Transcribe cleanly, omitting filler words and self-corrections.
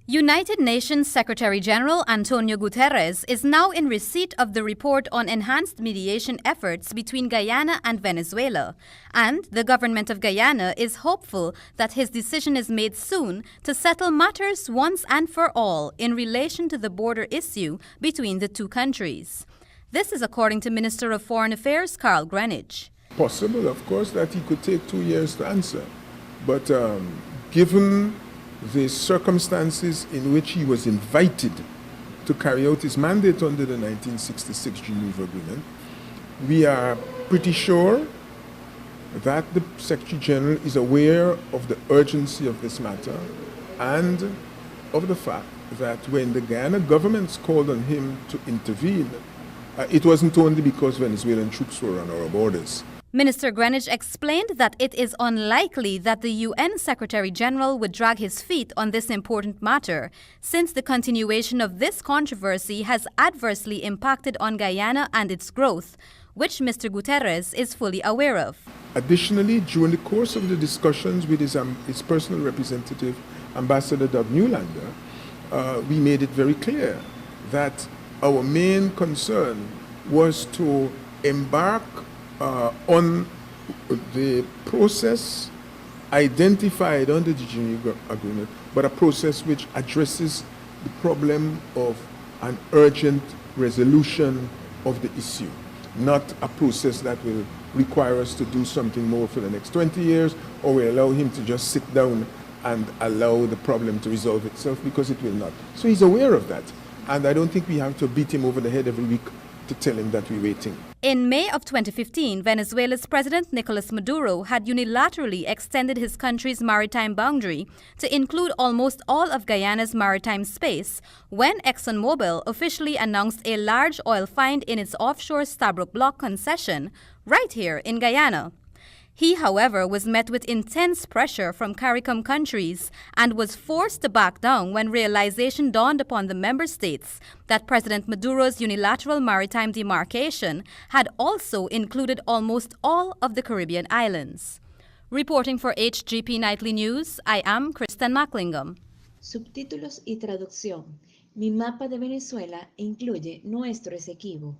United Nations Secretary-General Antonio Guterres is now in receipt of the report on enhanced mediation efforts between Guyana and Venezuela, and the government of Guyana is hopeful that his decision is made soon to settle matters once and for all in relation to the border issue between the two countries. This is according to Minister of Foreign Affairs Carl Greenwich. Possible, of course, that he could take 2 years to answer, but given the circumstances in which he was invited to carry out his mandate under the 1966 Geneva Agreement, we are pretty sure that the Secretary General is aware of the urgency of this matter and of the fact that when the Guyana governments called on him to intervene, it wasn't only because Venezuelan troops were on our borders. Minister Greenwich explained that it is unlikely that the UN Secretary-General would drag his feet on this important matter, since the continuation of this controversy has adversely impacted on Guyana and its growth, which Mr. Guterres is fully aware of. Additionally, during the course of the discussions with his personal representative, Ambassador Doug Newlander, we made it very clear that our main concern was to embark on the process identified under the Geneva Agreement, but a process which addresses the problem of an urgent resolution of the issue, not a process that will require us to do something more for the next 20 years, or will allow him to just sit down and allow the problem to resolve itself, because it will not. So he's aware of that, and I don't think we have to beat him over the head every week to tell him that we're waiting. In May of 2015, Venezuela's President Nicolas Maduro had unilaterally extended his country's maritime boundary to include almost all of Guyana's maritime space when ExxonMobil officially announced a large oil find in its offshore Stabroek Block concession right here in Guyana. He, however, was met with intense pressure from CARICOM countries and was forced to back down when realization dawned upon the member states that President Maduro's unilateral maritime demarcation had also included almost all of the Caribbean islands. Reporting for HGP Nightly News, I am Kristen Macklingam. Subtítulos y traducción. Mi mapa de Venezuela incluye nuestro Esequibo.